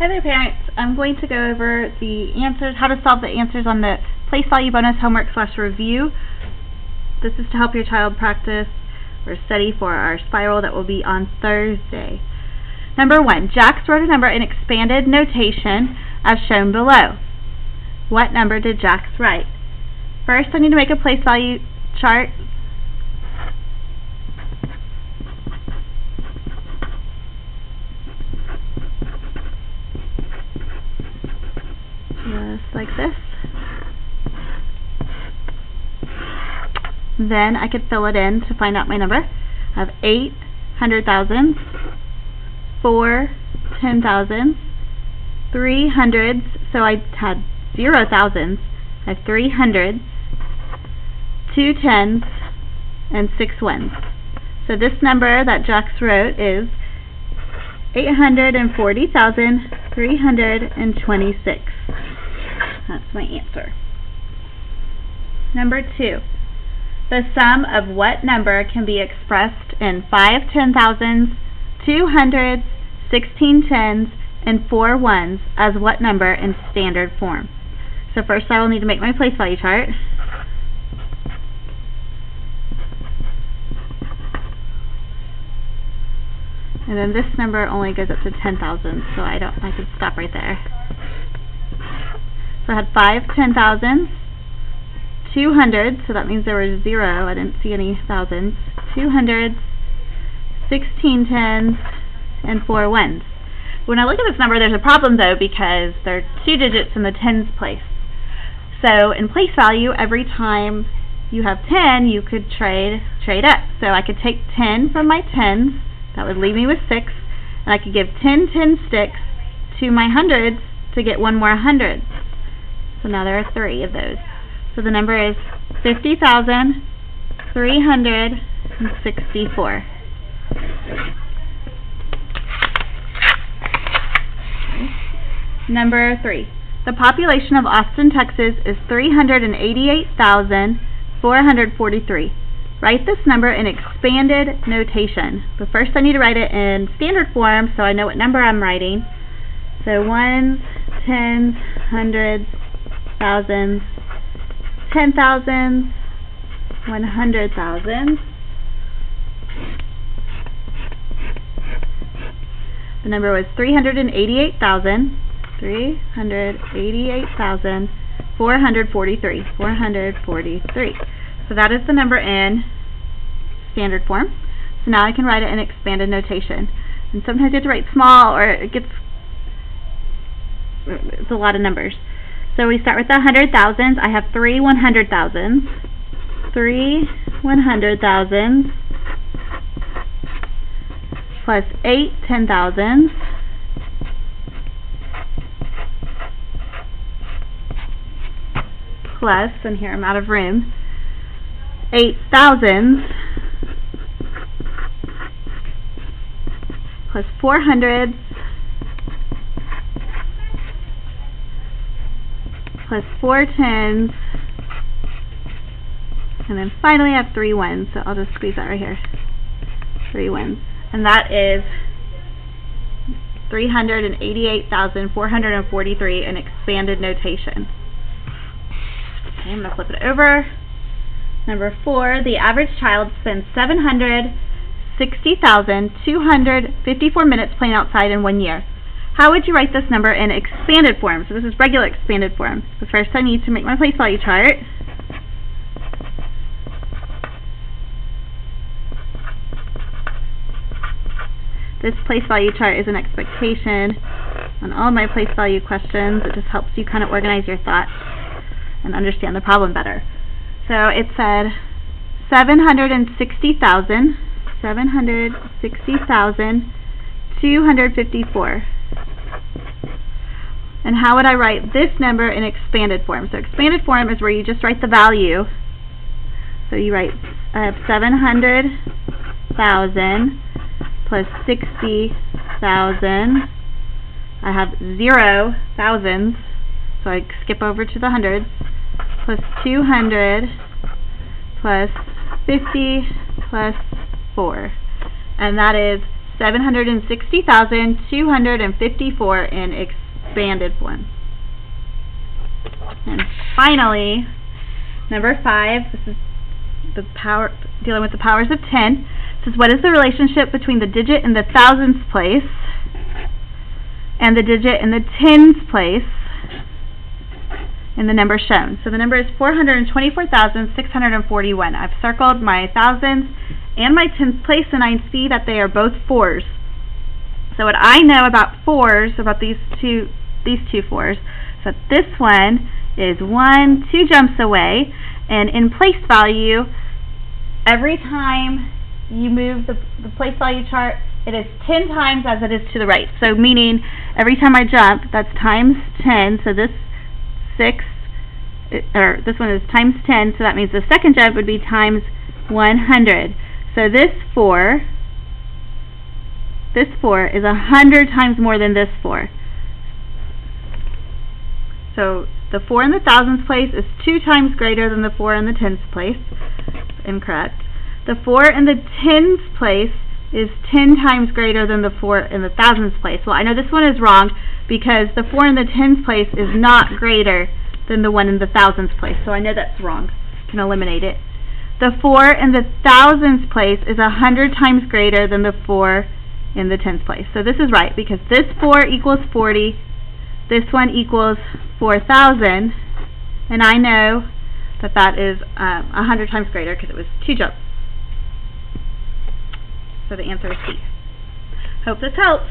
Hi there, parents. I'm going to go over the answers, how to solve the answers on the place value bonus homework/review. This is to help your child practice or study for our spiral that will be on Thursday. Number 1, Jax wrote a number in expanded notation as shown below. What number did Jax write? First, I need to make a place value chart. Just like this. Then I could fill it in to find out my number. I have 8 100,000s, 4 10,000s, 3 hundreds, so I had 0 thousands. I have 3 hundreds, 2 tens, and 6 ones. So this number that Jax wrote is 840,326. That's my answer. Number 2. The sum of what number can be expressed in 5 10,000s, 2 hundreds, 16 tens, and 4 ones as what number in standard form? So first I will need to make my place value chart. And then this number only goes up to 10,000, so I could stop right there. So I had 5 10,000s, 2 hundreds, so that means there were 0, I didn't see any thousands, 2 hundreds, 16 tens, and 4 ones. When I look at this number, there's a problem though, because there are 2 digits in the tens place. So in place value, every time you have 10, you could trade up. So I could take 10 from my tens, that would leave me with 6, and I could give 10 10 sticks to my hundreds to get 1 more hundred. So now there are 3 of those. So the number is 50,364. Number 3. The population of Austin, Texas is 388,443. Write this number in expanded notation. But first I need to write it in standard form so I know what number I'm writing. So ones, tens, hundreds, thousands, 10,000s, 100,000s. The number was 388,443. 443. So that is the number in standard form. So now I can write it in expanded notation. And sometimes you have to write small, or it's a lot of numbers. So we start with the 100,000s. I have 3 100,000s, 3 100,000s, plus 8 10,000s, plus, and here I'm out of room, 8 thousands, plus 4 hundreds, plus 4 tens, and then finally I have 3 ones, so I'll just squeeze that right here. 3 ones. And that is 388,443 in expanded notation. Okay, I'm going to flip it over. Number 4, the average child spends 760,254 minutes playing outside in 1 year. How would you write this number in expanded form? So this is regular expanded form. So first I need to make my place value chart. This place value chart is an expectation on all my place value questions. It just helps you kind of organize your thoughts and understand the problem better. So it said 760,254. And how would I write this number in expanded form? So expanded form is where you just write the value. So you write, I have 700,000 plus 60,000. I have 0 thousands, so I skip over to the hundreds, plus 200 plus 50 plus 4. And that is 760,254 in expanded form. And finally, number 5, this is the power, dealing with the powers of 10. This is what is the relationship between the digit in the thousands place and the digit in the tens place in the number shown. So the number is 424,641. I've circled my thousands and my tens place, and I see that they are both 4s. So what I know about 4s, about these two 4s, so this one is 1, 2 jumps away, and in place value, every time you move the place value chart, it is 10 times as it is to the right. So meaning every time I jump, that's times 10. So this 6, or this one is times 10. So that means the second jump would be times 100. So this 4 is 100 times more than this 4. So the 4 in the thousands place is 2 times greater than the 4 in the tens place. Incorrect. The 4 in the tens place is 10 times greater than the 4 in the thousands place. Well, I know this one is wrong because the 4 in the tens place is not greater than the one in the thousands place. So I know that's wrong. I can eliminate it. The 4 in the thousands place is 100 times greater than the 4 in the tens place. So this is right because this 4 equals 40. This one equals 4,000. And I know that that is 100 times greater because it was 2 jumps. So the answer is C. Hope this helps.